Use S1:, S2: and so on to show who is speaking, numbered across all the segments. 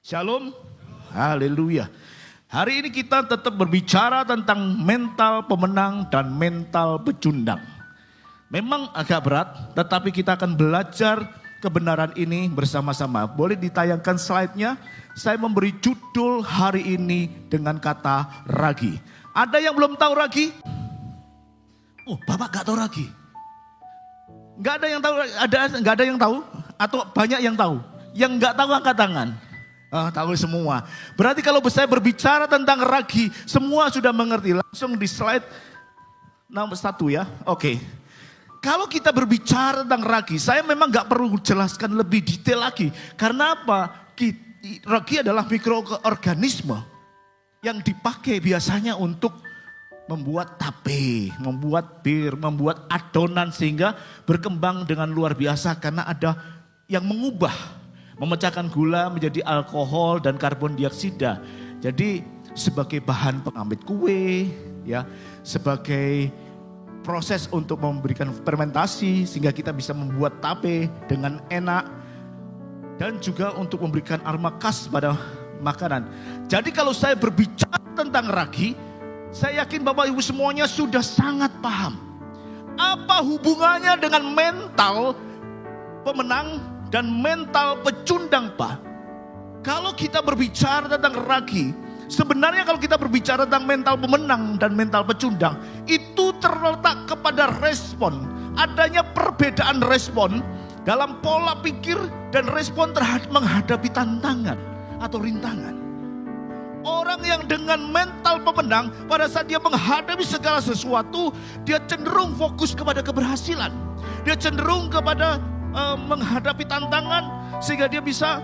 S1: Shalom. Haleluya. Hari ini kita tetap berbicara tentang mental pemenang dan mental pecundang. Memang agak berat, tetapi kita akan belajar kebenaran ini bersama-sama. Boleh ditayangkan slide-nya? Saya memberi judul hari ini dengan kata ragi. Ada yang belum tahu ragi? Oh, Bapak gak tahu ragi? Gak ada yang tahu? Gak ada yang tahu? Atau banyak yang tahu? Yang gak tahu angkat tangan. Tahu semua. Berarti kalau saya berbicara tentang ragi, semua sudah mengerti. Langsung di slide nomor 1 ya. Oke. Kalau kita berbicara tentang ragi, saya memang gak perlu jelaskan lebih detail lagi. Karena apa? Ragi adalah mikroorganisme yang dipakai biasanya untuk membuat tape, membuat bir, membuat adonan sehingga berkembang dengan luar biasa karena ada yang mengubah, memecahkan gula menjadi alkohol dan karbon dioksida. Jadi sebagai bahan pengamit kue, ya, sebagai proses untuk memberikan fermentasi sehingga kita bisa membuat tape dengan enak dan juga untuk memberikan aroma khas pada makanan. Jadi kalau saya berbicara tentang ragi, saya yakin Bapak Ibu semuanya sudah sangat paham. Apa hubungannya dengan mental pemenang dan mental pecundang, Pak? Kalau kita berbicara tentang ragi, sebenarnya kalau kita berbicara tentang mental pemenang dan mental pecundang, itu terletak kepada respon. Adanya perbedaan respon dalam pola pikir dan respon terhadap menghadapi tantangan atau rintangan. Orang yang dengan mental pemenang, pada saat dia menghadapi segala sesuatu, dia cenderung fokus kepada keberhasilan. Dia cenderung kepada menghadapi tantangan sehingga dia bisa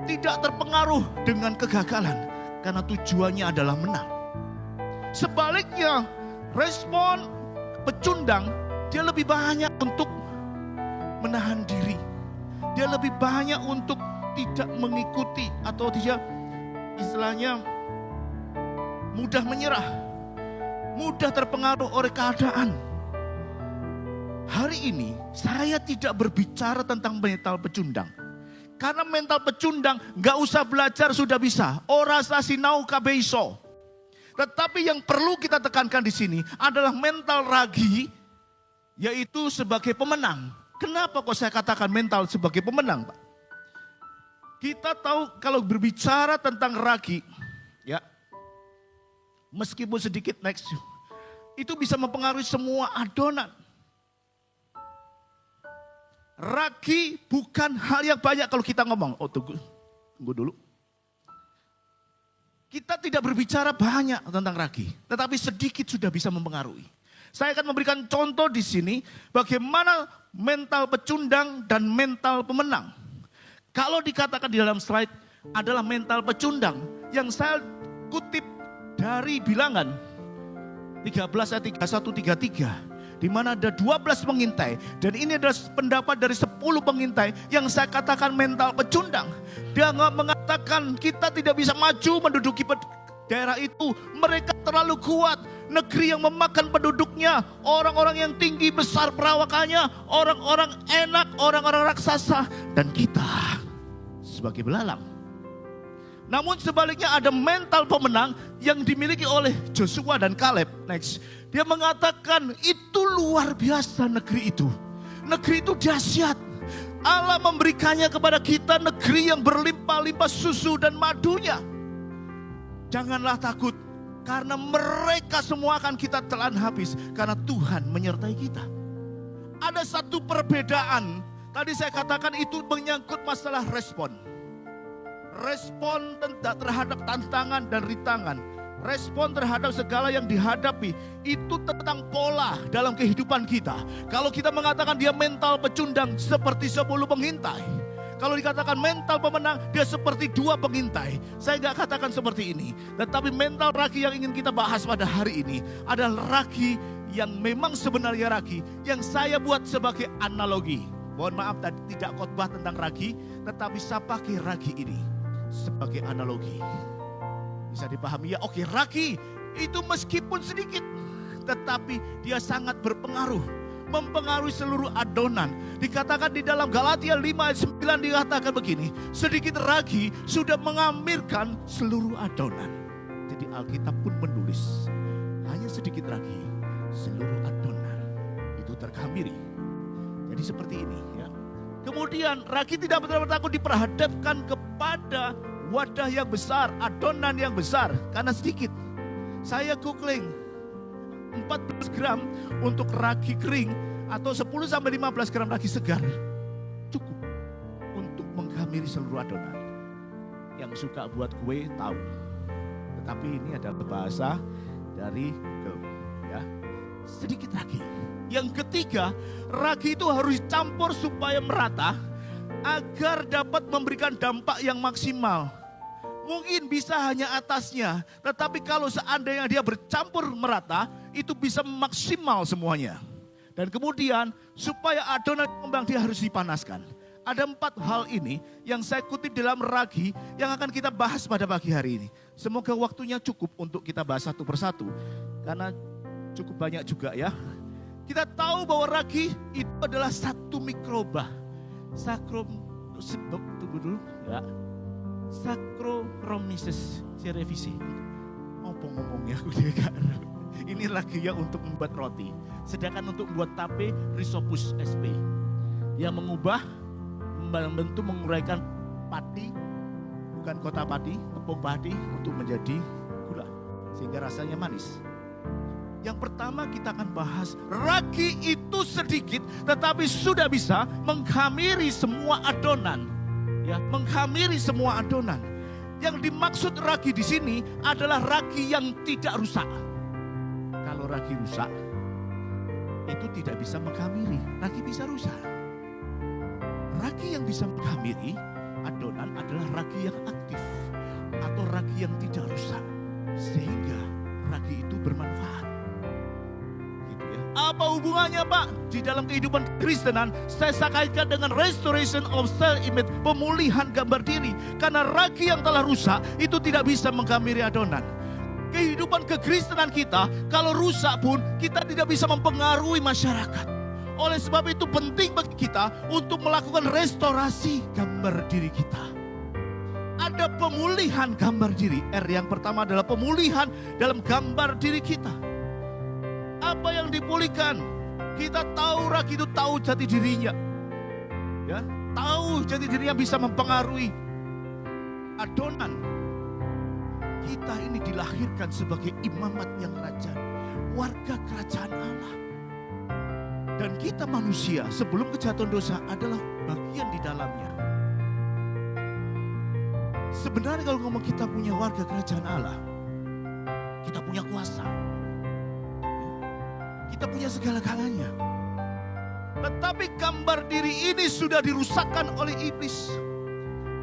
S1: tidak terpengaruh dengan kegagalan karena tujuannya adalah menang. Sebaliknya, respon pecundang dia lebih banyak untuk menahan diri. Dia lebih banyak untuk tidak mengikuti atau dia istilahnya mudah menyerah, mudah terpengaruh oleh keadaan. Hari ini saya tidak berbicara tentang mental pecundang. Karena mental pecundang gak usah belajar sudah bisa. Ora sasinau kabeiso. Tetapi yang perlu kita tekankan di sini adalah mental ragi, yaitu sebagai pemenang. Kenapa kok saya katakan mental sebagai pemenang, Pak? Kita tahu kalau berbicara tentang ragi, ya, meskipun sedikit next, itu bisa mempengaruhi semua adonan. Ragi bukan hal yang banyak kalau kita ngomong. Oh, tunggu dulu. Kita tidak berbicara banyak tentang ragi, tetapi sedikit sudah bisa mempengaruhi. Saya akan memberikan contoh di sini bagaimana mental pecundang dan mental pemenang. Kalau dikatakan di dalam slide adalah mental pecundang yang saya kutip dari Bilangan 13 ayat 31-33. Di mana ada 12 pengintai. Dan ini adalah pendapat dari 10 pengintai yang saya katakan mental pecundang. Dia mengatakan kita tidak bisa maju menduduki daerah itu. Mereka terlalu kuat. Negeri yang memakan penduduknya. Orang-orang yang tinggi besar perawakannya. Orang-orang enak, orang-orang raksasa. Dan kita sebagai belalang. Namun sebaliknya ada mental pemenang yang dimiliki oleh Joshua dan Kaleb. Next. Dia mengatakan itu luar biasa negeri itu. Negeri itu dahsyat. Allah memberikannya kepada kita negeri yang berlimpah-limpah susu dan madunya. Janganlah takut karena mereka semua akan kita telan habis. Karena Tuhan menyertai kita. Ada satu perbedaan. Tadi saya katakan itu menyangkut masalah respon. Respon terhadap tantangan dan rintangan. Respon terhadap segala yang dihadapi. Itu tentang pola dalam kehidupan kita. Kalau kita mengatakan dia mental pecundang seperti 10 pengintai. Kalau dikatakan mental pemenang, dia seperti 2 pengintai. Saya gak katakan seperti ini. Tetapi mental ragi yang ingin kita bahas pada hari ini adalah ragi yang memang sebenarnya ragi. Yang saya buat sebagai analogi. Mohon maaf tadi tidak khotbah tentang ragi. Tetapi saya pakai ragi ini sebagai analogi. Bisa dipahami ya? Oke, ragi itu meskipun sedikit, tetapi dia sangat berpengaruh mempengaruhi seluruh adonan. Dikatakan di dalam Galatia 5 ayat 9 dikatakan begini, sedikit ragi sudah mengamirkan seluruh adonan. Jadi Alkitab pun menulis, hanya sedikit ragi, seluruh adonan itu terkhamiri. Jadi seperti ini ya. Kemudian ragi tidak betul-betul takut diperhadapkan kepada wadah yang besar, adonan yang besar, karena sedikit. Saya googling 14 gram untuk ragi kering atau 10-15 gram ragi segar cukup untuk menghamiri seluruh adonan. Yang suka buat kue tahu. Tetapi ini adalah bahasa dari Google ya. Sedikit ragi. Yang ketiga, ragi itu harus dicampur supaya merata agar dapat memberikan dampak yang maksimal. Mungkin bisa hanya atasnya, tetapi kalau seandainya dia bercampur merata, itu bisa maksimal semuanya. Dan kemudian supaya adonan kembang dia harus dipanaskan. Ada 4 hal ini yang saya kutip dalam ragi yang akan kita bahas pada pagi hari ini. Semoga waktunya cukup untuk kita bahas satu persatu, karena cukup banyak juga ya. Kita tahu bahwa ragi itu adalah satu mikroba. Tunggu dulu ya. Saccharomyces cerevisiae. Apa ngomongnya aku juga. Ini lagi ya untuk membuat roti. Sedangkan untuk membuat tape Rhizopus sp. Yang membentuk menguraikan padi, bukan kota padi, tepung padi untuk menjadi gula. Sehingga rasanya manis. Yang pertama kita akan bahas ragi itu sedikit tetapi sudah bisa menghamiri semua adonan. Ya, menghamiri semua adonan. Yang dimaksud ragi di sini adalah ragi yang tidak rusak. Kalau ragi rusak, itu tidak bisa menghamiri. Ragi bisa rusak. Ragi yang bisa menghamiri adonan adalah ragi yang aktif atau ragi yang tidak rusak, sehingga ragi itu bermanfaat. Apa hubungannya Pak? Di dalam kehidupan Kristenan saya kaitkan dengan restoration of self image, pemulihan gambar diri. Karena ragi yang telah rusak itu tidak bisa menghamiri adonan. Kehidupan kekristenan kita kalau rusak pun kita tidak bisa mempengaruhi masyarakat. Oleh sebab itu penting bagi kita untuk melakukan restorasi gambar diri kita. Ada pemulihan gambar diri. R yang pertama adalah pemulihan dalam gambar diri kita. Apa yang dipulihkan? Kita tahu ragi itu tahu jati dirinya. Ya, tahu jati dirinya bisa mempengaruhi adonan. Kita ini dilahirkan sebagai imamat yang raja, warga kerajaan Allah. Dan kita manusia sebelum kejatuhan dosa adalah bagian di dalamnya. Sebenarnya kalau ngomong kita punya warga kerajaan Allah, kita punya kuasa. Kita punya segala-galanya. Tetapi gambar diri ini sudah dirusakkan oleh iblis.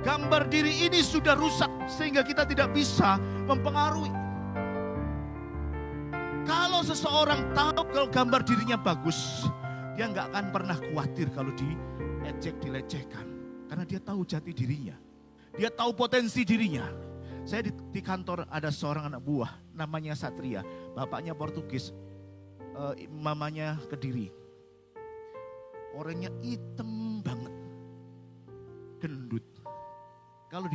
S1: Gambar diri ini sudah rusak sehingga kita tidak bisa mempengaruhi. Kalau seseorang tahu kalau gambar dirinya bagus, dia nggak akan pernah khawatir kalau diejek, dilecehkan. Karena dia tahu jati dirinya. Dia tahu potensi dirinya. Saya di kantor ada seorang anak buah namanya Satria. Bapaknya Portugis. Mamanya Kediri. Orangnya hitam banget, gendut. Kalau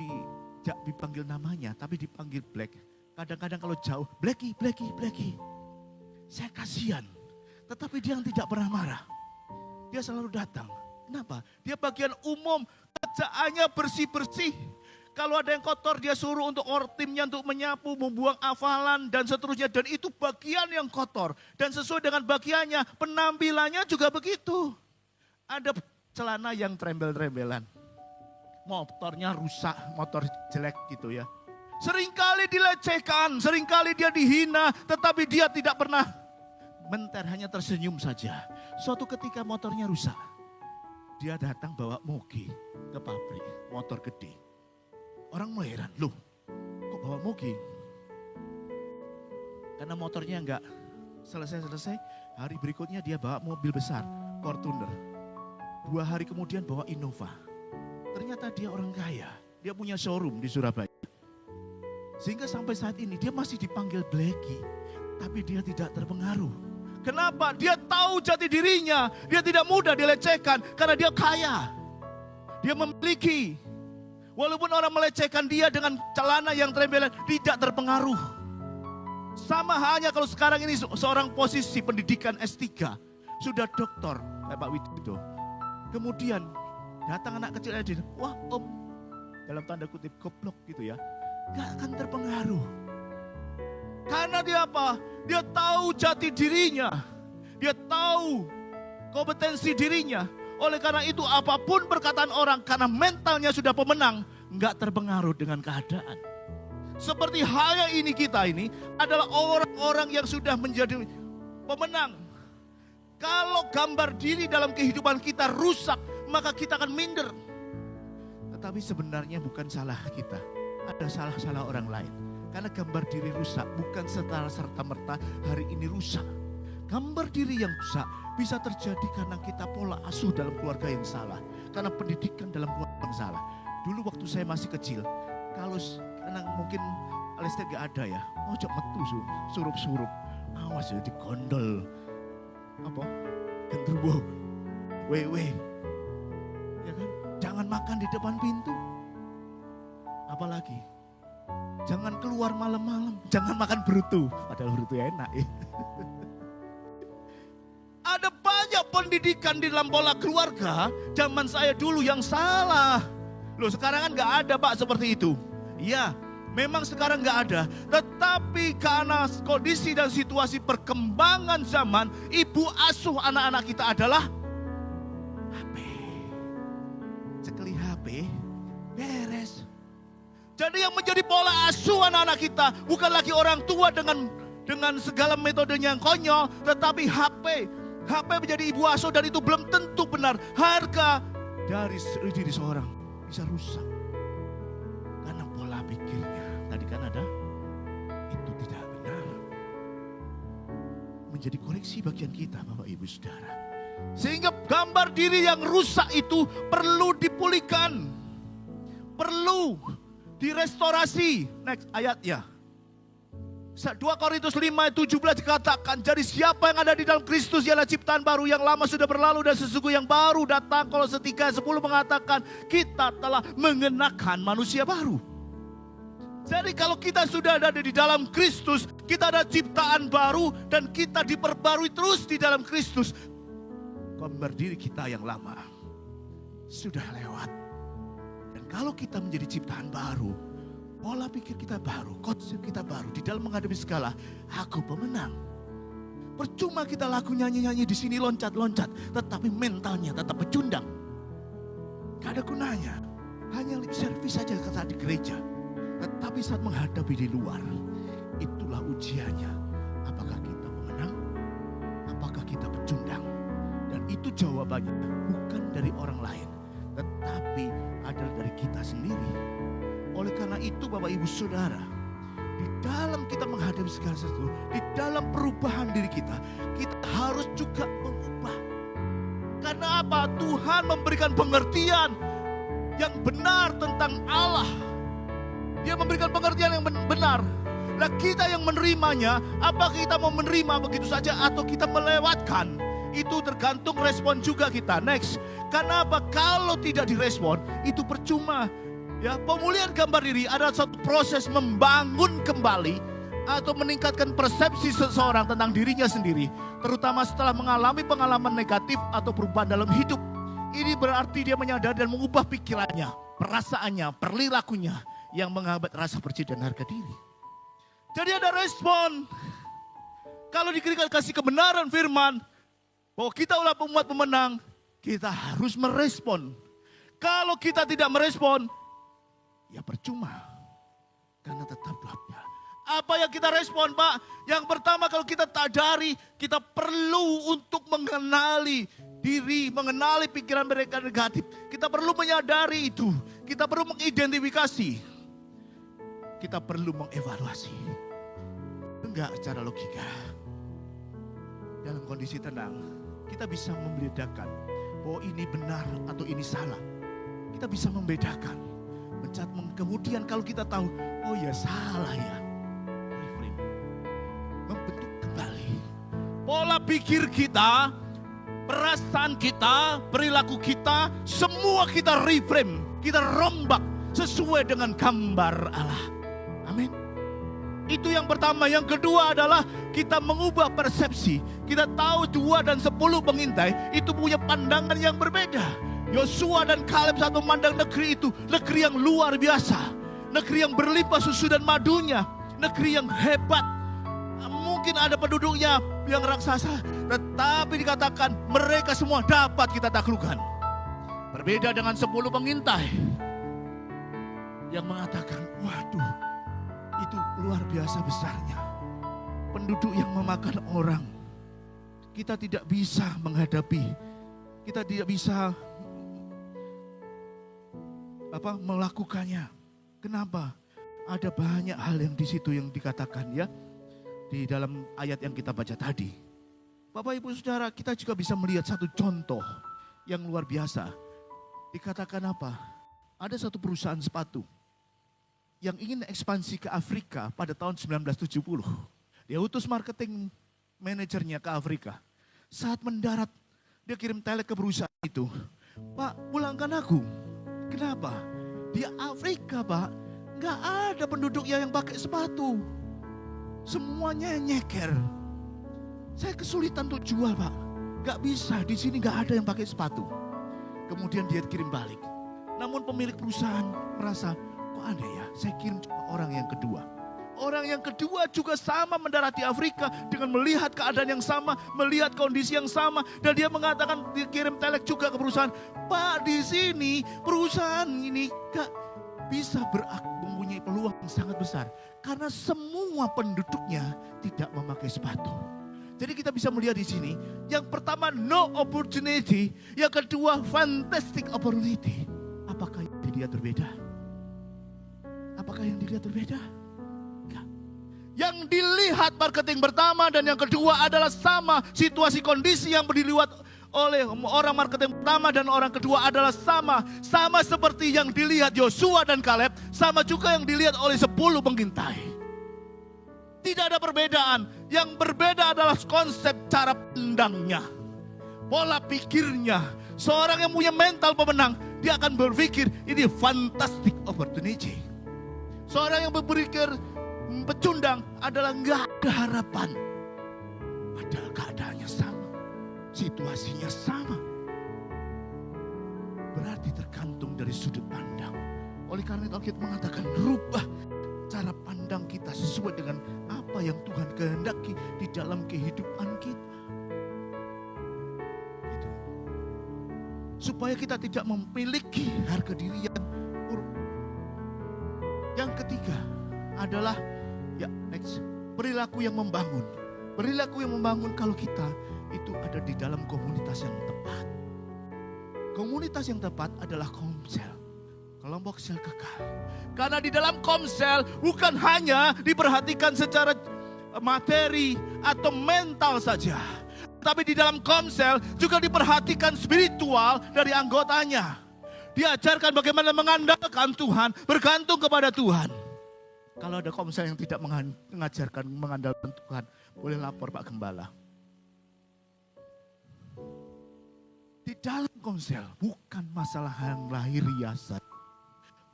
S1: dipanggil namanya, tapi dipanggil Black. Kadang-kadang kalau jauh, Blacky. Saya kasihan. Tetapi dia yang tidak pernah marah. Dia selalu datang. Kenapa? Dia bagian umum, kerjaannya bersih-bersih. Kalau ada yang kotor dia suruh untuk timnya untuk menyapu, membuang hafalan dan seterusnya. Dan itu bagian yang kotor. Dan sesuai dengan bagiannya, penampilannya juga begitu. Ada celana yang trembel-trembelan. Motornya rusak, motor jelek gitu ya. Seringkali dilecehkan, seringkali dia dihina. Tetapi dia tidak pernah menter, hanya tersenyum saja. Suatu ketika motornya rusak. Dia datang bawa moge ke pabrik, motor gede. Orang mulai heran, loh kok bawa moge? Karena motornya enggak selesai, hari berikutnya dia bawa mobil besar, Fortuner. 2 hari kemudian bawa Innova. Ternyata dia orang kaya, dia punya showroom di Surabaya. Sehingga sampai saat ini dia masih dipanggil Blacky, tapi dia tidak terpengaruh. Kenapa? Dia tahu jati dirinya. Dia tidak mudah dilecehkan karena dia kaya. Dia memiliki. Walaupun orang melecehkan dia dengan celana yang trembelan, tidak terpengaruh. Sama halnya kalau sekarang ini seorang posisi pendidikan S3. Sudah doktor, kayak Pak Widodo. Kemudian datang anak kecil aja, wah om, dalam tanda kutip goblok gitu ya. Gak akan terpengaruh. Karena dia apa? Dia tahu jati dirinya. Dia tahu kompetensi dirinya. Oleh karena itu apapun perkataan orang, karena mentalnya sudah pemenang, nggak terpengaruh dengan keadaan. Seperti halnya ini, kita ini adalah orang-orang yang sudah menjadi pemenang. Kalau gambar diri dalam kehidupan kita rusak, maka kita akan minder. Tetapi sebenarnya bukan salah kita. Ada salah-salah orang lain. Karena gambar diri rusak bukan secara serta-merta hari ini rusak. Gambar diri yang rusak bisa terjadi karena kita pola asuh dalam keluarga yang salah. Karena pendidikan dalam keluarga yang salah. Dulu waktu saya masih kecil, kalau karena mungkin listrik gak ada ya, ojo metu surup-surup. Awas ya digondol. Apa? Gendruwo. Wewe. Ya kan? Jangan makan di depan pintu. Apalagi jangan keluar malam-malam, jangan makan brutu. Padahal brutu enak ya. Ada banyak pendidikan di dalam pola keluarga zaman saya dulu yang salah. Loh sekarang kan gak ada Pak seperti itu. Iya, memang sekarang gak ada. Tetapi karena kondisi dan situasi perkembangan zaman, ibu asuh anak-anak kita adalah HP. Sekali HP, beres. Jadi yang menjadi pola asuh anak-anak kita bukan lagi orang tua dengan segala metodenya yang konyol, tetapi HP. HP menjadi ibu asuh dan itu belum tentu benar. Harga dari diri seorang bisa rusak. Karena pola pikirnya, tadi kan ada, itu tidak benar. Menjadi koreksi bagian kita Bapak Ibu Saudara. Sehingga gambar diri yang rusak itu perlu dipulihkan. Perlu direstorasi. Next ayatnya. 2 Korintus 5:17 dikatakan, jadi siapa yang ada di dalam Kristus ialah ciptaan baru, yang lama sudah berlalu dan sesungguhnya yang baru datang. Kolose 3:10 mengatakan kita telah mengenakan manusia baru. Jadi kalau kita sudah ada di dalam Kristus, kita ada ciptaan baru dan kita diperbarui terus di dalam Kristus. Gambar diri kita yang lama sudah lewat. Dan kalau kita menjadi ciptaan baru, pola pikir kita baru, konsep kita baru di dalam menghadapi segala, aku pemenang. Percuma kita lagu nyanyi-nyanyi di sini loncat-loncat, tetapi mentalnya tetap pecundang. Gak ada gunanya, hanya lip service saja saat di gereja. Tetapi saat menghadapi di luar, itulah ujiannya. Apakah kita pemenang? Apakah kita pecundang? Dan itu jawabannya bukan dari orang lain, tetapi adalah dari kita sendiri. Oleh karena itu Bapak Ibu Saudara, di dalam kita menghadapi segala sesuatu, di dalam perubahan diri kita, kita harus juga mengubah. Karena apa? Tuhan memberikan pengertian yang benar tentang Allah. Dia memberikan pengertian yang benar. Nah kita yang menerimanya, apakah kita mau menerima begitu saja atau kita melewatkan? Itu tergantung respon juga kita. Next, karena apa? Kalau tidak direspon, itu percuma. Ya, pemulihan gambar diri adalah satu proses membangun kembali atau meningkatkan persepsi seseorang tentang dirinya sendiri, terutama setelah mengalami pengalaman negatif atau perubahan dalam hidup. Ini berarti dia menyadari dan mengubah pikirannya, perasaannya, perilakunya yang menghambat rasa percaya dan harga diri. Jadi ada respon. Kalau dikasih kebenaran firman bahwa kita adalah umat pemenang, kita harus merespon. Kalau kita tidak merespon, ya percuma, karena tetap doa. Apa yang kita respon Pak? Yang pertama kalau kita sadari, kita perlu untuk mengenali diri, mengenali pikiran mereka negatif. Kita perlu menyadari itu, kita perlu mengidentifikasi, kita perlu mengevaluasi. Enggak secara logika. Dalam kondisi tenang, kita bisa membedakan bahwa ini benar atau ini salah. Kita bisa membedakan. Kemudian kalau kita tahu, oh ya salah ya, reframe, membentuk kembali pola pikir kita, perasaan kita, perilaku kita, semua kita reframe, kita rombak sesuai dengan gambar Allah. Amin. Itu yang pertama. Yang kedua adalah kita mengubah persepsi. Kita tahu 2 dan 10 pengintai itu punya pandangan yang berbeda. Yosua dan Kaleb saat memandang negeri itu, negeri yang luar biasa, negeri yang berlimpah susu dan madunya, negeri yang hebat. Mungkin ada penduduknya yang raksasa, tetapi dikatakan mereka semua dapat kita taklukkan. Berbeda dengan 10 pengintai yang mengatakan, waduh, itu luar biasa besarnya. Penduduk yang memakan orang. Kita tidak bisa menghadapi. Kita tidak bisa melakukannya. Kenapa? Ada banyak hal yang di situ yang dikatakan ya. Di dalam ayat yang kita baca tadi. Bapak Ibu Saudara, kita juga bisa melihat satu contoh yang luar biasa. Dikatakan apa? Ada satu perusahaan sepatu yang ingin ekspansi ke Afrika pada tahun 1970. Dia utus marketing manajernya ke Afrika. Saat mendarat, dia kirim tele ke perusahaan itu. Pak, pulangkan aku. Kenapa? Di Afrika, Pak, nggak ada penduduknya yang pakai sepatu. Semuanya nyeker. Saya kesulitan untuk jual, Pak. Nggak bisa, di sini nggak ada yang pakai sepatu. Kemudian dia kirim balik. Namun pemilik perusahaan merasa, kok aneh ya, saya kirim orang yang kedua. Orang yang kedua juga sama mendarat di Afrika dengan melihat keadaan yang sama, melihat kondisi yang sama. Dan dia mengatakan, dia kirim telek juga ke perusahaan. Pak, di sini perusahaan ini gak bisa mempunyai peluang yang sangat besar. Karena semua penduduknya tidak memakai sepatu. Jadi kita bisa melihat di sini, yang pertama no opportunity, yang kedua fantastic opportunity. Apakah yang dilihat berbeda? Apakah yang dilihat berbeda? Enggak. Yang dilihat marketing pertama dan yang kedua adalah sama. Situasi kondisi yang dilihat oleh orang marketing pertama dan orang kedua adalah sama. Sama seperti yang dilihat Yosua dan Kaleb, sama juga yang dilihat oleh 10 pengintai. Tidak ada perbedaan. Yang berbeda adalah konsep cara pandangnya, pola pikirnya. Seorang yang punya mental pemenang, dia akan berpikir ini fantastic opportunity. Seorang yang berpikir pecundang adalah nggak ada harapan. Padahal keadaannya sama, situasinya sama. Berarti tergantung dari sudut pandang. Oleh karena itu kita mengatakan rubah cara pandang kita sesuai dengan apa yang Tuhan kehendaki di dalam kehidupan kita. Gitu. Supaya kita tidak memiliki harga diri yang buruk. Yang ketiga adalah perilaku yang membangun. Perilaku yang membangun kalau kita itu ada di dalam komunitas yang tepat. Komunitas yang tepat adalah komsel, kelompok sel kekal. Karena di dalam komsel bukan hanya diperhatikan secara materi atau mental saja, tapi di dalam komsel juga diperhatikan spiritual dari anggotanya. Diajarkan bagaimana mengandalkan Tuhan, bergantung kepada Tuhan. Kalau ada komsel yang tidak mengajarkan mengandalkan Tuhan, boleh lapor Pak Gembala. Di dalam komsel bukan masalah yang lahiriah saja,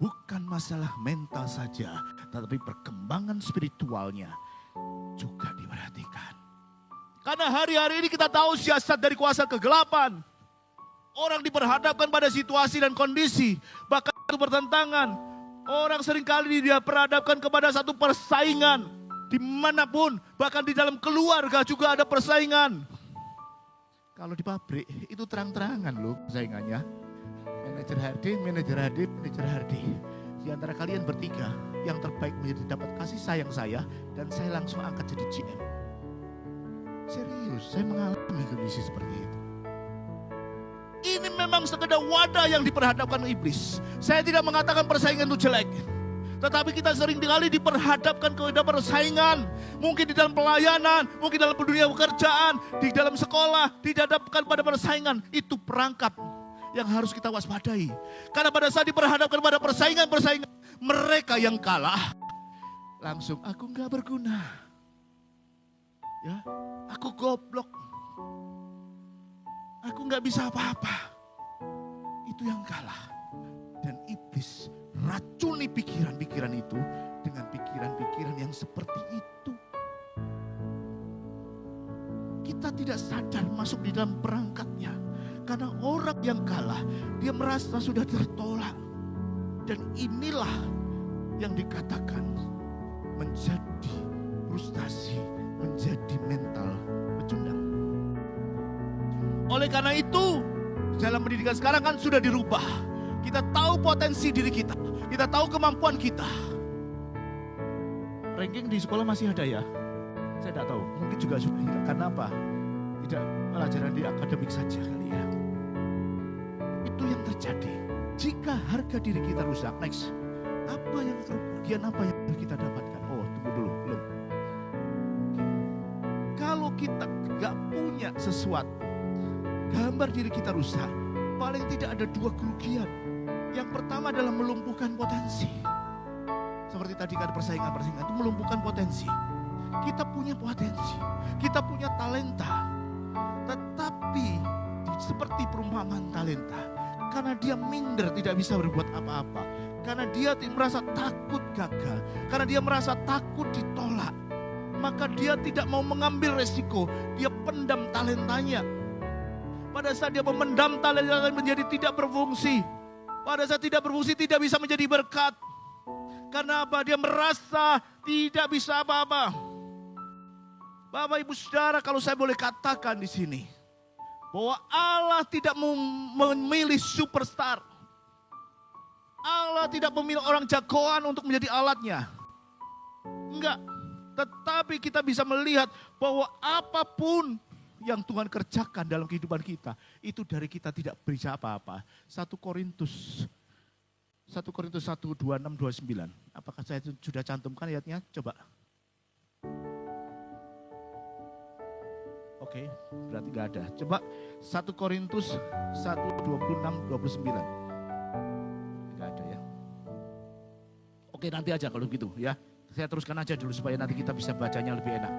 S1: bukan masalah mental saja, tetapi perkembangan spiritualnya juga diperhatikan. Karena hari-hari ini kita tahu siasat dari kuasa kegelapan. Orang diperhadapkan pada situasi dan kondisi, bahkan itu bertentangan. Orang seringkali dia perhadapkan kepada satu persaingan dimanapun, bahkan di dalam keluarga juga ada persaingan. Kalau di pabrik itu terang-terangan loh persaingannya. Manajer HD, manajer HD, manajer HD. Di antara kalian bertiga, yang terbaik menjadi dapat kasih sayang saya dan saya langsung angkat jadi GM. Serius, saya mengalami kondisi seperti itu. Ini memang sekedar wadah yang diperhadapkan iblis. Saya tidak mengatakan persaingan itu jelek. Tetapi kita sering kali diperhadapkan kepada persaingan. Mungkin di dalam pelayanan, mungkin dalam dunia pekerjaan, di dalam sekolah, dihadapkan pada persaingan. Itu perangkap yang harus kita waspadai. Karena pada saat diperhadapkan pada persaingan-persaingan, mereka yang kalah, langsung aku gak berguna. Ya, Aku goblok. Aku nggak bisa apa-apa. Itu yang kalah. Dan iblis racuni pikiran-pikiran itu dengan pikiran-pikiran yang seperti itu. Kita tidak sadar masuk di dalam perangkatnya. Karena orang yang kalah, dia merasa sudah tertolak. Dan inilah yang dikatakan menjadi frustasi, menjadi mental pecundang. Oleh karena itu, dalam pendidikan sekarang kan sudah dirubah. Kita tahu potensi diri kita, kita tahu kemampuan kita. Ranking di sekolah masih ada ya? Saya tidak tahu, mungkin juga sudah hilang. Karena apa? Tidak pelajaran di akademik saja kali ya. Itu yang terjadi. Jika harga diri kita rusak, next. Kerugian apa yang kita dapatkan? Oh, tunggu dulu, belum. Oke. Kalau kita gak punya sesuatu, gambar diri kita rusak, paling tidak ada dua kerugian. Yang pertama adalah melumpuhkan potensi. Seperti tadi kan persaingan itu melumpuhkan potensi. Kita punya potensi, kita punya talenta. Tetapi seperti perumpamaan talenta, karena dia minder tidak bisa berbuat apa-apa, karena dia merasa takut gagal, karena dia merasa takut ditolak, maka dia tidak mau mengambil resiko, dia pendam talentanya. Pada saat dia memendam talentanya menjadi tidak berfungsi. Pada saat tidak berfungsi tidak bisa menjadi berkat. Karena apa? Dia merasa tidak bisa apa-apa. Bapak Ibu Saudara, kalau saya boleh katakan di sini, bahwa Allah tidak memilih superstar. Allah tidak memilih orang jagoan untuk menjadi alatnya. Enggak. Tetapi kita bisa melihat bahwa apapun yang Tuhan kerjakan dalam kehidupan kita, itu dari kita tidak bisa apa-apa. 1 Korintus 1, 26, 29. Apakah saya sudah cantumkan ayatnya? Coba. Oke, berarti nggak ada. Coba 1 Korintus 1, 26, 29. Nggak ada ya. Oke, nanti aja kalau begitu ya. Saya teruskan aja dulu supaya nanti kita bisa bacanya lebih enak.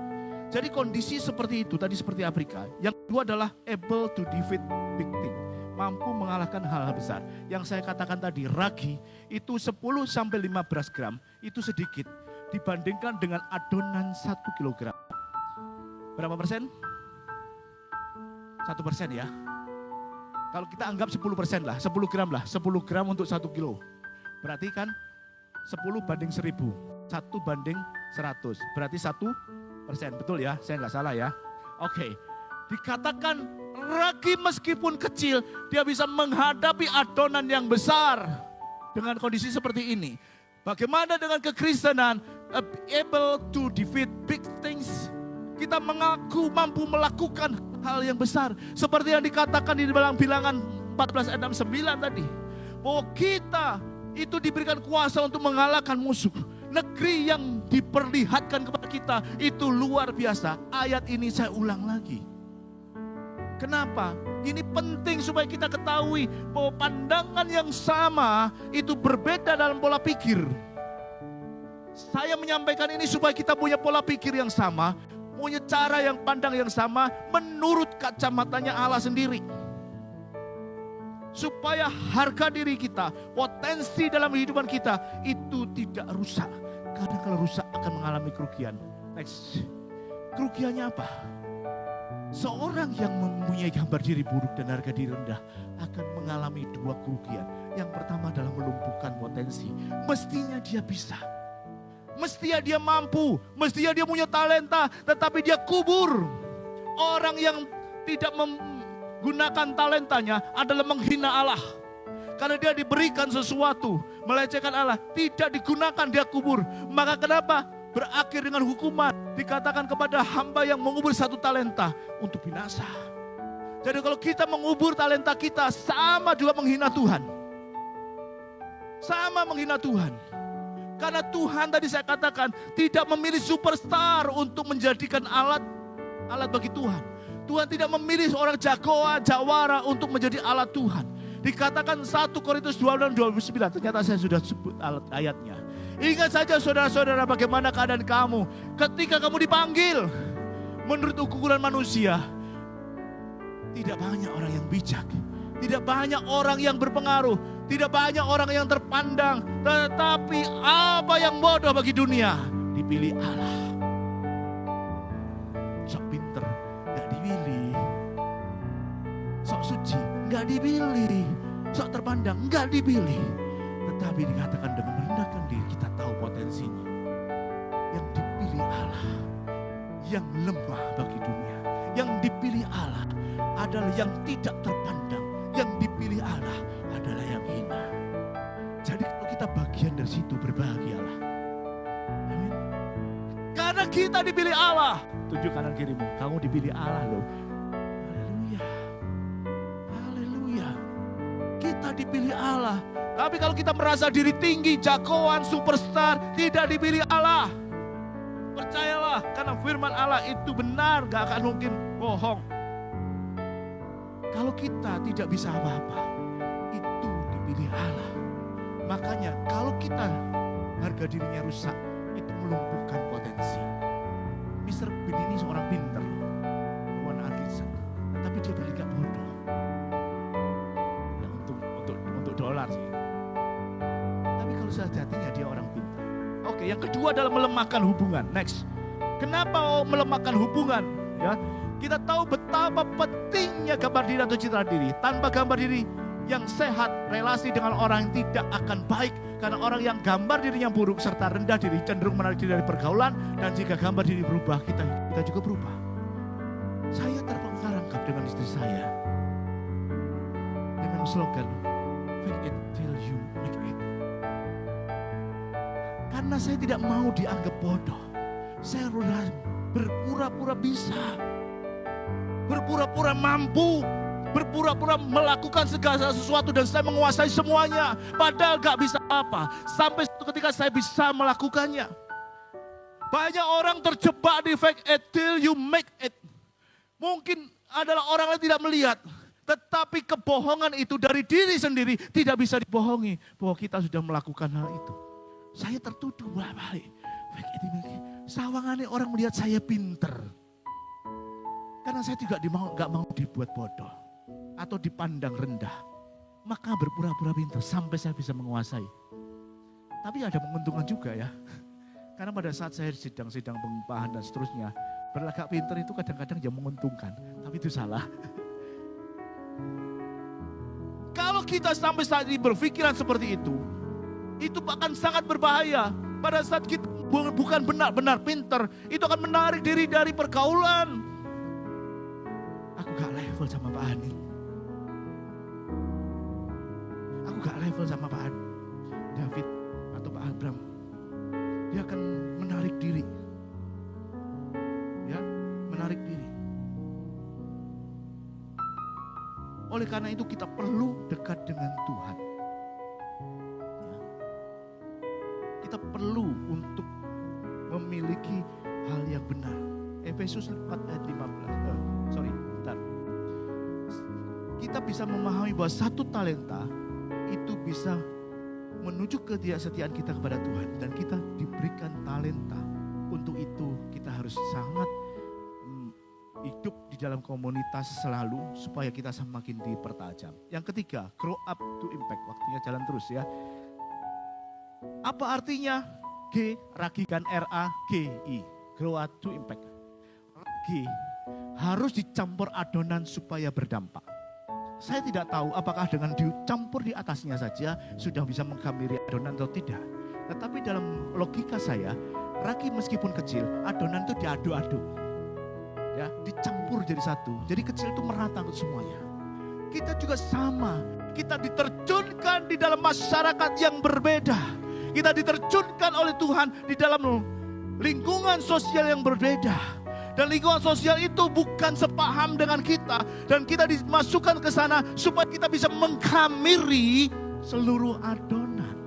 S1: Jadi kondisi seperti itu, tadi seperti Afrika. Yang kedua adalah able to defeat big thing. Mampu mengalahkan hal-hal besar. Yang saya katakan tadi, ragi itu 10-15 gram, itu sedikit. Dibandingkan dengan adonan 1 kilogram. Berapa persen? 1% ya. Kalau kita anggap 10% lah, 10 gram lah. 10 gram untuk 1 kilo. Berarti kan 10 banding 1000. 1 banding 100. Berarti 1%, betul ya? Saya nggak salah ya. Oke, dikatakan ragi meskipun kecil, dia bisa menghadapi adonan yang besar. Dengan kondisi seperti ini. Bagaimana dengan kekristenan? Able to defeat big things. Kita mengaku mampu melakukan hal yang besar. Seperti yang dikatakan di dalam bilangan 14 ayat 69 tadi. Bahwa kita itu diberikan kuasa untuk mengalahkan musuh. Negeri yang diperlihatkan kepada kita itu luar biasa. Ayat ini saya ulang lagi. Kenapa? Ini penting supaya kita ketahui bahwa pandangan yang sama itu berbeda dalam pola pikir. Saya menyampaikan ini supaya kita punya pola pikir yang sama, punya cara yang pandang yang sama menurut kacamatanya Allah sendiri. Supaya harga diri kita, potensi dalam kehidupan kita itu tidak rusak. Karena kalau rusak akan mengalami kerugian. Next. Kerugiannya apa? Seorang yang mempunyai gambar diri buruk dan harga diri rendah akan mengalami dua kerugian. Yang pertama adalah melumpuhkan potensi. Mestinya dia bisa. Mestinya dia mampu. Mestinya dia punya talenta. Tetapi dia kubur. Orang yang tidak menggunakan talentanya adalah menghina Allah. Karena dia diberikan sesuatu, melecehkan Allah, tidak digunakan, dia kubur. Maka kenapa? Berakhir dengan hukuman. Dikatakan kepada hamba yang mengubur 1 talenta untuk binasa. Jadi kalau kita mengubur talenta kita, sama juga menghina Tuhan. Sama menghina Tuhan. Karena Tuhan tadi saya katakan tidak memilih superstar untuk menjadikan alat bagi Tuhan. Tuhan tidak memilih seorang jagoan, jawara untuk menjadi alat Tuhan. Dikatakan 1 Korintus 12:29. Ternyata saya sudah sebut ayatnya. Ingat saja saudara-saudara bagaimana keadaan kamu ketika kamu dipanggil. menurut ukuran manusia. Tidak banyak orang yang bijak, tidak banyak orang yang berpengaruh, tidak banyak orang yang terpandang. Tetapi apa yang bodoh bagi dunia, dipilih Allah. Sok pinter, gak dipilih. Sok suci, gak dipilih. Sok terpandang, gak dipilih. Tetapi dikatakan dengan merendahkan diri, kita tahu potensinya. Yang dipilih Allah, yang lemah bagi dunia. Yang dipilih Allah adalah yang tidak terpandang. Yang dipilih Allah adalah yang hina. Jadi kalau kita bagian dari situ, berbahagialah. Amin. Karena kita dipilih Allah. Tunjuk kanan kirimu, kamu dipilih Allah loh. Haleluya. Haleluya. Kita dipilih Allah. Tapi kalau kita merasa diri tinggi, jagoan, superstar, tidak dipilih Allah. Percayalah, karena firman Allah itu benar, gak akan mungkin bohong. Kalau kita tidak bisa apa-apa, itu dipilih Allah. Makanya kalau kita harga dirinya rusak, itu melumpuhkan potensi. Mr. Bean ini seorang pinter, kawan artisan, tapi dia bersikap bodoh. Ya, untuk dolar sih. Tapi kalau sejatinya dia orang pintar. Oke, yang kedua adalah melemahkan hubungan. Next, kenapa melemahkan hubungan? Ya, kita tahu betapa pentingnya gambar diri atau citra diri. Tanpa gambar diri yang sehat, relasi dengan orang yang tidak akan baik. Karena orang yang gambar dirinya buruk serta rendah diri cenderung menarik diri dari pergaulan. Dan jika gambar diri berubah, kita juga berubah. Saya terperangkap dengan istri saya dengan slogan fake it till you make it. Karena saya tidak mau dianggap bodoh, saya berpura-pura bisa, berpura-pura mampu, berpura-pura melakukan segala sesuatu dan saya menguasai semuanya. Padahal gak bisa apa. Sampai ketika saya bisa melakukannya. Banyak orang terjebak di fake it till you make it. Mungkin adalah orang lain tidak melihat. Tetapi kebohongan itu dari diri sendiri tidak bisa dibohongi. Bahwa kita sudah melakukan hal itu. Saya tertuduh balik. Fake it till you make it. Sawangannya orang melihat saya pinter. Karena saya juga gak mau dibuat bodoh. Atau dipandang rendah. Maka berpura-pura pintar sampai saya bisa menguasai. Tapi ada menguntungkan juga ya. Karena pada saat saya sidang-sidang pengupahan dan seterusnya. Berlagak pintar itu kadang-kadang ya menguntungkan. Tapi itu salah. Kalau kita sampai saat ini berpikiran seperti itu akan sangat berbahaya. Pada saat kita bukan benar-benar pintar, itu akan menarik diri dari pergaulan. Aku gak level sama Pak Hani. Aku gak level sama Pak David atau Pak Abraham. Dia akan menarik diri. Ya, menarik diri. Oleh karena itu kita perlu dekat dengan Tuhan. Ya. Kita perlu untuk memiliki hal yang benar. Efesus 4 ayat 15. Bentar. Kita bisa memahami bahwa satu talenta itu bisa menuju kesetiaan kita kepada Tuhan. Dan kita diberikan talenta. Untuk itu kita harus sangat hidup di dalam komunitas selalu supaya kita semakin dipertajam. Yang ketiga, grow up to impact. Waktunya jalan terus ya. Apa artinya? G, ragikan R-A-G-I. Grow up to impact. G, harus dicampur adonan supaya berdampak. Saya tidak tahu apakah dengan dicampur di atasnya saja sudah bisa menghamiri adonan atau tidak. Tetapi dalam logika saya, ragi meskipun kecil, adonan itu diaduk-aduk. Ya, dicampur jadi satu. Jadi kecil itu merata ke semuanya. Kita juga sama. Kita diterjunkan di dalam masyarakat yang berbeda. Kita diterjunkan oleh Tuhan di dalam lingkungan sosial yang berbeda. Dan lingkungan sosial itu bukan sepaham dengan kita. Dan kita dimasukkan ke sana supaya kita bisa menghamiri seluruh adonan.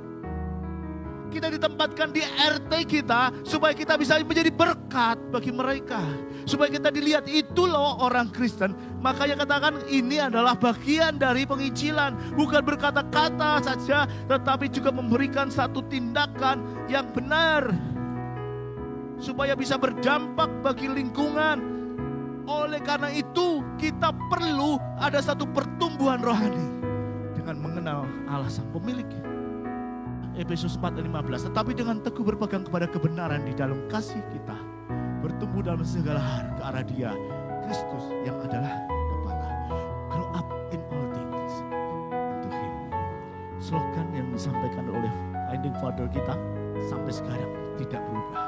S1: Kita ditempatkan di RT kita supaya kita bisa menjadi berkat bagi mereka. Supaya kita dilihat itu loh orang Kristen. Makanya katakan ini adalah bagian dari penginjilan. Bukan berkata-kata saja, tetapi juga memberikan satu tindakan yang benar. Supaya bisa berdampak bagi lingkungan. Oleh karena itu kita perlu ada satu pertumbuhan rohani dengan mengenal Allah sang pemilik. Efesus 4:15. Tetapi dengan teguh berpegang kepada kebenaran di dalam kasih kita, bertumbuh dalam segala hal ke arah Dia, Kristus yang adalah kepala. Grow up in all things unto Him. Slogan yang disampaikan oleh Founding Father kita sampai sekarang tidak berubah.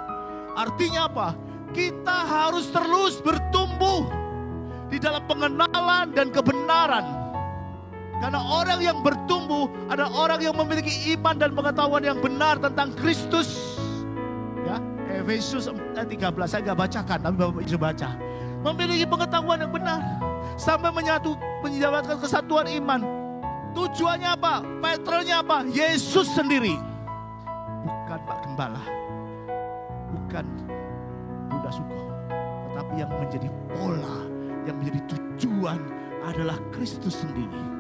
S1: Artinya apa? Kita harus terus bertumbuh di dalam pengenalan dan kebenaran. Karena orang yang bertumbuh adalah orang yang memiliki iman dan pengetahuan yang benar tentang Kristus. Ya, Efesus 4:13 saya nggak bacakan, tapi Bapak bisa baca. Memiliki pengetahuan yang benar sampai menyatakan kesatuan iman. Tujuannya apa? Petrolnya apa? Yesus sendiri, bukan Pak Gembala, bukan Bunda Suko, tetapi yang menjadi pola, yang menjadi tujuan adalah Kristus sendiri.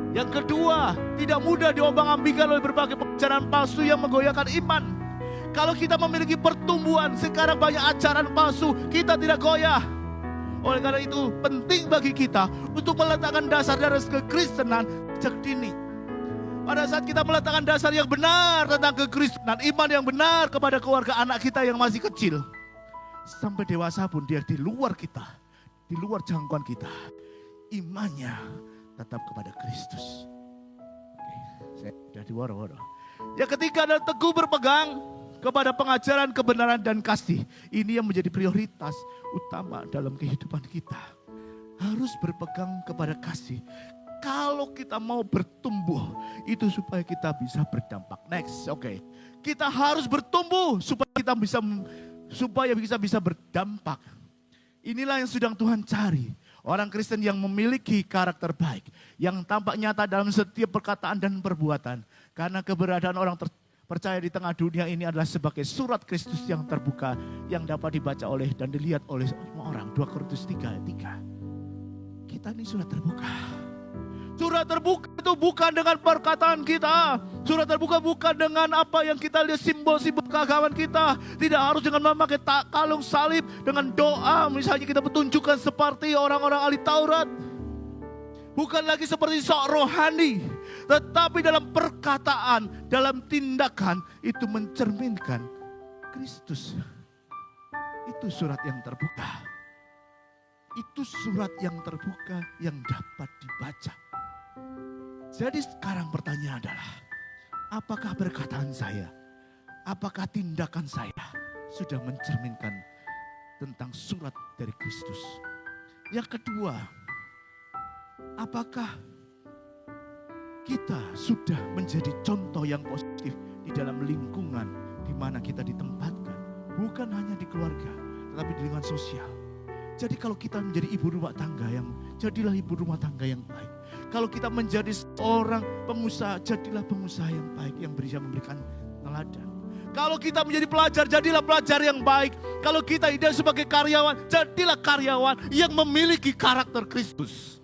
S1: Yang kedua, tidak mudah diombang-ambingkan oleh berbagai pengajaran palsu yang menggoyahkan iman. Kalau kita memiliki pertumbuhan, sekarang banyak ajaran palsu, kita tidak goyah. Oleh karena itu, penting bagi kita untuk meletakkan dasar-dasar kekristenan sejak dini. Pada saat kita meletakkan dasar yang benar tentang kekristenan, iman yang benar kepada keluarga anak kita yang masih kecil, sampai dewasa pun dia di luar kita, di luar jangkauan kita, imannya tetap kepada Kristus. Oke, saya sudah diwaro-waro. Yang ketiga adalah teguh berpegang kepada pengajaran kebenaran dan kasih. Ini yang menjadi prioritas utama dalam kehidupan kita. Harus berpegang kepada kasih. Kalau kita mau bertumbuh, itu supaya kita bisa berdampak. Next, oke. Kita harus bertumbuh supaya kita bisa berdampak. Inilah yang sedang Tuhan cari. Orang Kristen yang memiliki karakter baik, yang tampak nyata dalam setiap perkataan dan perbuatan. Karena keberadaan orang percaya di tengah dunia ini adalah sebagai surat Kristus yang terbuka, yang dapat dibaca oleh dan dilihat oleh semua orang. 2 Korintus 3:3. Kita ini surat terbuka. Surat terbuka itu bukan dengan perkataan kita. Surat terbuka bukan dengan apa yang kita lihat, simbol-simbol keagamaan kita. Tidak harus dengan memakai kalung salib, dengan doa. Misalnya kita petunjukkan seperti orang-orang ahli Taurat. Bukan lagi seperti sok rohani. Tetapi dalam perkataan, dalam tindakan itu mencerminkan Kristus. Itu surat yang terbuka. Itu surat yang terbuka yang dapat dibaca. Jadi sekarang pertanyaan adalah, apakah perkataan saya, apakah tindakan saya sudah mencerminkan tentang surat dari Kristus? Yang kedua, apakah kita sudah menjadi contoh yang positif di dalam lingkungan di mana kita ditempatkan? Bukan hanya di keluarga, tetapi di lingkungan sosial. Jadi kalau kita menjadi ibu rumah tangga jadilah ibu rumah tangga yang baik. Kalau kita menjadi seorang pengusaha, jadilah pengusaha yang baik yang bisa memberikan teladan. Kalau kita menjadi pelajar, jadilah pelajar yang baik. Kalau kita hidup sebagai karyawan, jadilah karyawan yang memiliki karakter Kristus.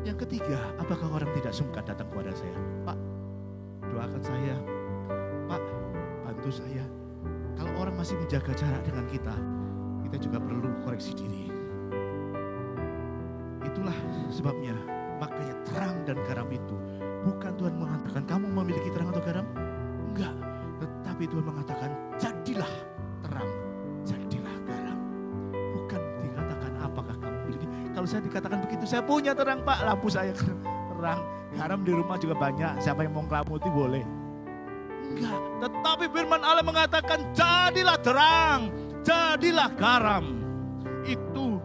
S1: Yang ketiga, apakah orang tidak sungkan datang kepada saya? Pak, doakan saya. Pak, bantu saya. Kalau orang masih menjaga jarak dengan kita juga perlu koreksi diri. Itulah sebabnya, makanya terang dan garam itu bukan Tuhan mengatakan kamu memiliki terang atau garam. Enggak, tetapi Tuhan mengatakan jadilah terang, jadilah garam. Bukan dikatakan apakah kamu memiliki. Kalau saya dikatakan begitu, saya punya terang Pak, lampu saya terang, garam di rumah juga banyak, siapa yang mau ngelamuti boleh. Enggak, tetapi firman Allah mengatakan jadilah terang, jadilah garam. Itu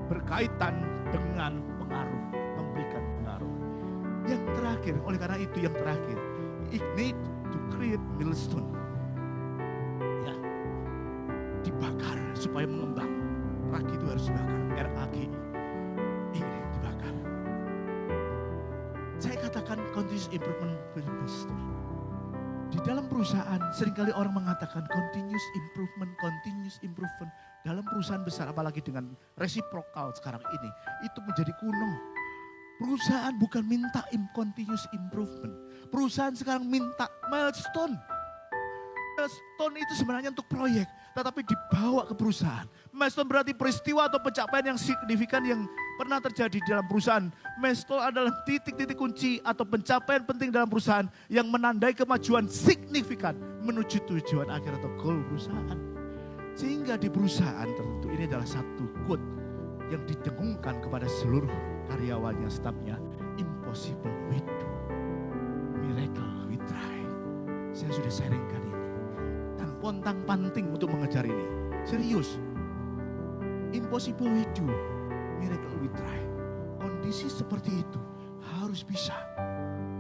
S1: berkaitan dengan pengaruh, memberikan pengaruh. Yang terakhir, oleh karena itu yang terakhir, ignite to create millstone. Ya, dibakar supaya mengembang. Ragi itu harus dibakar, R-A-G-I. Ini dibakar. Saya katakan continuous improvement millstone. Di dalam perusahaan seringkali orang mengatakan continuous improvement. Dalam perusahaan besar apalagi dengan reciprocal sekarang ini, itu menjadi kuno. Perusahaan bukan minta continuous improvement. Perusahaan sekarang minta milestone. Milestone itu sebenarnya untuk proyek. tetapi dibawa ke perusahaan. Milestone berarti peristiwa atau pencapaian yang signifikan yang pernah terjadi dalam perusahaan. Milestone adalah titik-titik kunci atau pencapaian penting dalam perusahaan yang menandai kemajuan signifikan menuju tujuan akhir atau goal perusahaan. Sehingga di perusahaan tertentu ini adalah satu quote yang didengungkan kepada seluruh karyawannya, stafnya. Impossible we do, miracle we try. Saya sudah sharingkan ini. Dan pontang panting untuk mengejar ini. Serius. Impossible we do, miracle we try. Kondisi seperti itu harus bisa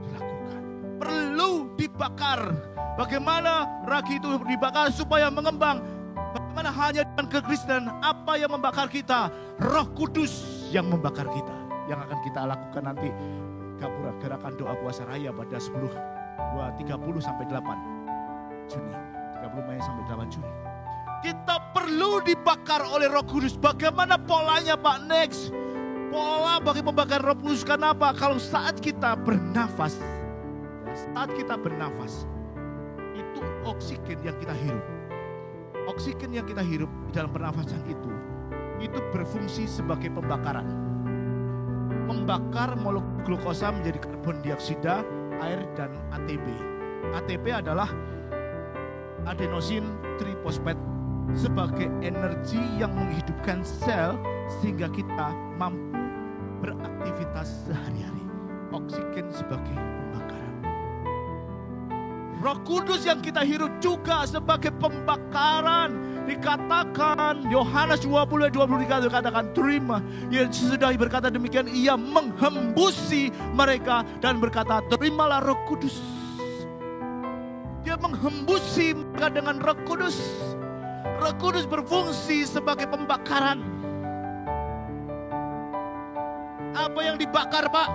S1: dilakukan. Perlu dibakar. Bagaimana ragi itu dibakar supaya mengembang. Bagaimana hanya dengan kekristenan, apa yang membakar kita? Roh Kudus yang membakar kita. Yang akan kita lakukan nanti gerakan doa puasa raya pada 30 sampai 8 Juni. 30 Mei sampai 8 Juni. Kita perlu dibakar oleh Roh Kudus. Bagaimana polanya Pak? Next. Pola bagi membakar Roh Kudus. Kenapa? Kalau saat kita bernafas, itu oksigen yang kita hirup. Oksigen yang kita hirup di dalam pernafasan itu berfungsi sebagai pembakaran. Membakar molekul glukosa menjadi karbon dioksida, air, dan ATP. ATP adalah adenosine triphosphate sebagai energi yang menghidupkan sel sehingga kita mampu beraktivitas sehari-hari. Oksigen sebagai pembakaran. Roh Kudus yang kita hirup juga sebagai pembakaran. Dikatakan Yohanes 20 dikatakan terima. Yesus sudah berkata demikian, ia menghembusi mereka dan berkata terimalah Roh Kudus. Dia menghembusi mereka dengan Roh Kudus. Roh Kudus berfungsi sebagai pembakaran. Apa yang dibakar Pak?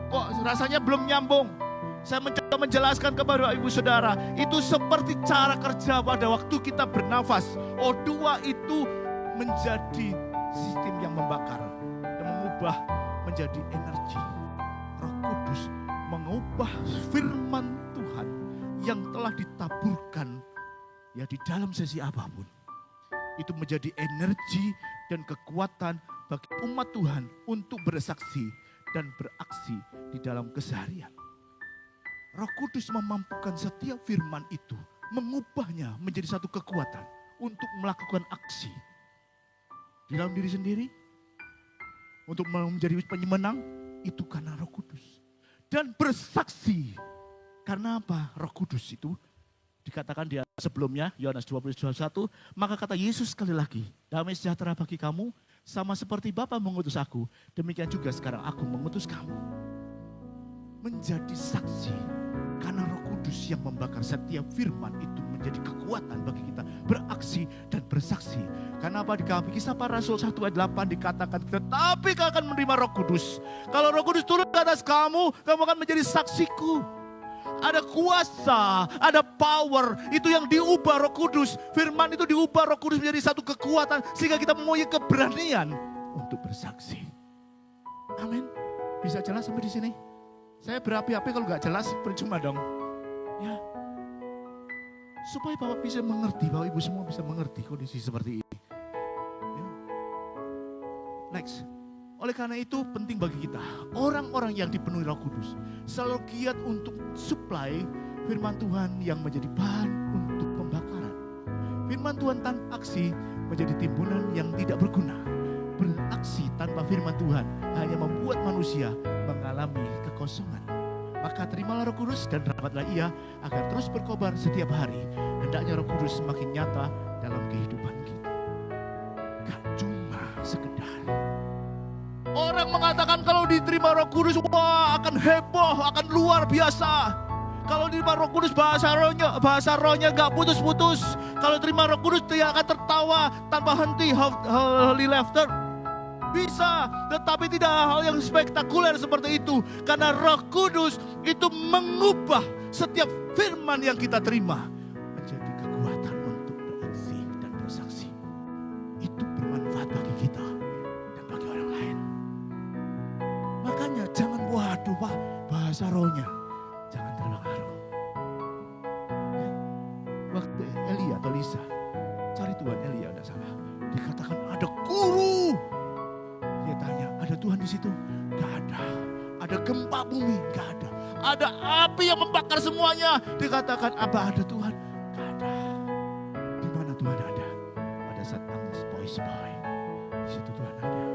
S1: Kok rasanya belum nyambung? Saya mencoba menjelaskan kepada ibu saudara, itu seperti cara kerja pada waktu kita bernafas. O2 itu menjadi sistem yang membakar dan mengubah menjadi energi. Roh Kudus mengubah firman Tuhan yang telah ditaburkan ya di dalam sesi apapun. Itu menjadi energi dan kekuatan bagi umat Tuhan untuk bersaksi dan beraksi di dalam keseharian. Roh Kudus memampukan setiap firman itu, mengubahnya menjadi satu kekuatan untuk melakukan aksi di dalam diri sendiri, untuk menjadi pemenang, itu karena Roh Kudus. Dan bersaksi, karena apa? Roh Kudus itu dikatakan di sebelumnya, Yohanes 20:21, maka kata Yesus sekali lagi, damai sejahtera bagi kamu, sama seperti Bapa mengutus aku, demikian juga sekarang aku mengutus kamu. Menjadi saksi karena Roh Kudus yang membakar setiap firman itu menjadi kekuatan bagi kita beraksi dan bersaksi. Karena apa? Di Kisah Para Rasul 1 ayat 8 dikatakan, tetapi kau akan menerima Roh Kudus. Kalau Roh Kudus turun ke atas kamu, kamu akan menjadi saksiku. Ada kuasa, ada power, itu yang diubah Roh Kudus. Firman itu diubah Roh Kudus menjadi satu kekuatan sehingga kita mempunyai keberanian untuk bersaksi. Amin. Bisa jelas sampai di sini? Saya berapi-api kalau nggak jelas percuma dong. Ya, supaya Bapak bisa mengerti, Bapak Ibu semua bisa mengerti kondisi seperti ini. Ya. Next. Oleh karena itu penting bagi kita, orang-orang yang dipenuhi Roh Kudus selalu giat untuk supply firman Tuhan yang menjadi bahan untuk pembakaran. Firman Tuhan tanpa aksi menjadi timbunan yang tidak berguna. Beraksi tanpa firman Tuhan hanya membuat manusia mengalami kekosongan. Maka terimalah Roh Kudus dan rapatlah ia agar terus berkobar setiap hari. Hendaknya Roh Kudus semakin nyata dalam kehidupan kita. Gak cuma sekedar. Orang mengatakan kalau diterima Roh Kudus, wah akan heboh, akan luar biasa. Kalau diterima Roh Kudus bahasa rohnya gak putus-putus. Kalau terima Roh Kudus dia akan tertawa tanpa henti, holy laughter. Bisa, tetapi tidak hal yang spektakuler seperti itu. Karena Roh Kudus itu mengubah setiap firman yang kita terima menjadi kekuatan untuk beraksi dan bersaksi. Itu bermanfaat bagi kita dan bagi orang lain. Makanya jangan waduh Pak, bahasa rohnya jangan terpengaruh. Waktu Elia atau Lisa cari Tuhan, Elia tidak salah. Dikatakan ada guru. Dia tanya, ada Tuhan di situ? Gak ada. Ada gempa bumi? Gak ada. Ada api yang membakar semuanya? Dikatakan, apa ada Tuhan? Gak ada. Di mana Tuhan ada? Pada saat Amos boy. Di situ Tuhan ada.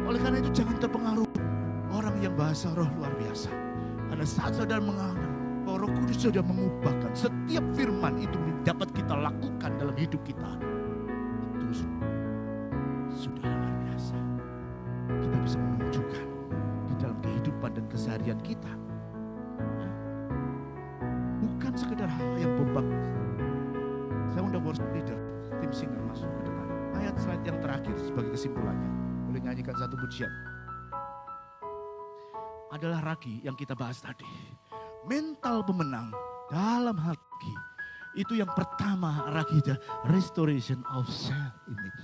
S1: Oleh karena itu jangan terpengaruh orang yang bahasa roh luar biasa. Karena saat saudara mengenal bahwa Roh Kudus sudah mengubahkan setiap firman itu dapat kita lakukan dalam hidup kita. Itu sudah luar biasa. Kita bisa menunjukkan di dalam kehidupan dan keseharian kita. Bukan sekedar hal yang bombastis. Saya undang worship leader, tim singer masuk ke depan. Ayat slide yang terakhir sebagai kesimpulannya. Boleh nyanyikan satu pujian. Adalah ragi yang kita bahas tadi. Mental pemenang dalam hati. Itu yang pertama ragi, restoration of self image.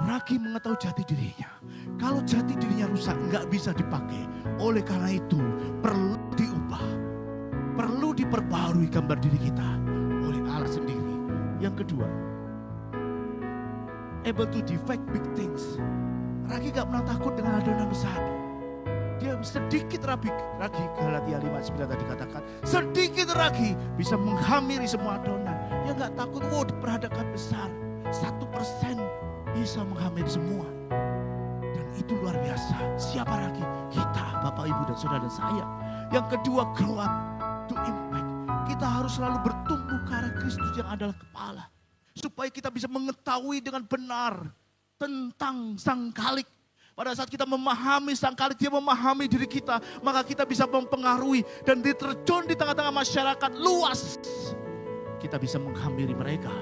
S1: Ragi mengetahui jati dirinya. Kalau jati dirinya rusak nggak bisa dipakai. Oleh karena itu perlu diubah. Perlu diperbarui gambar diri kita oleh Allah sendiri. Yang kedua, able to defect big things. Ragi gak pernah takut dengan adonan besar. Dia sedikit ragi, Galatia 5:9 tadi katakan, sedikit ragi bisa menghamiri semua adonan. Dia gak takut, peradakan besar, 1% bisa menghamiri semua. Dan itu luar biasa. Siapa ragi? Kita, Bapak, Ibu, dan Saudara dan saya. Yang kedua, grow up to impact. Kita harus selalu bertumbuh ke arah Kristus yang adalah kepala. Supaya kita bisa mengetahui dengan benar tentang Sang Khalik. Pada saat kita memahami Sang Khalik, Dia memahami diri kita, maka kita bisa mempengaruhi dan diterjun di tengah-tengah masyarakat luas. Kita bisa menghampiri mereka,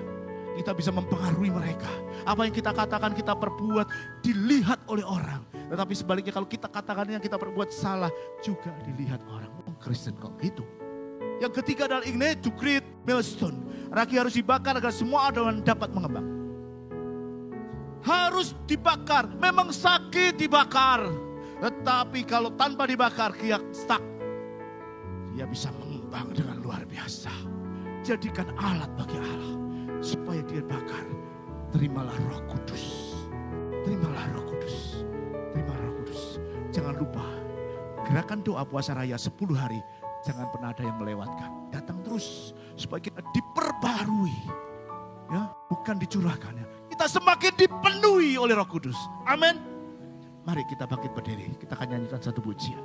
S1: kita bisa mempengaruhi mereka. Apa yang kita katakan, kita perbuat dilihat oleh orang. Tetapi sebaliknya kalau kita katakan yang kita perbuat salah, juga dilihat orang. Oh, Kristen kok gitu. Yang ketiga adalah ignite to create milestone. Ragi harus dibakar agar semua adonan dapat mengembang. Harus dibakar, memang sakit dibakar. Tetapi kalau tanpa dibakar, dia stuck. Dia bisa mengembang dengan luar biasa. Jadikan alat bagi Allah, supaya dia bakar. Terimalah Roh Kudus. Terimalah Roh Kudus. Terimalah Roh Kudus. Jangan lupa, gerakan doa puasa raya 10 hari. Jangan pernah ada yang melewatkan. Datang terus, supaya kita diperbarui. Ya, bukan dicurahkannya. Kita semakin dipenuhi oleh Roh Kudus. Amin. Mari kita bangkit berdiri. Kita akan nyanyikan satu pujian.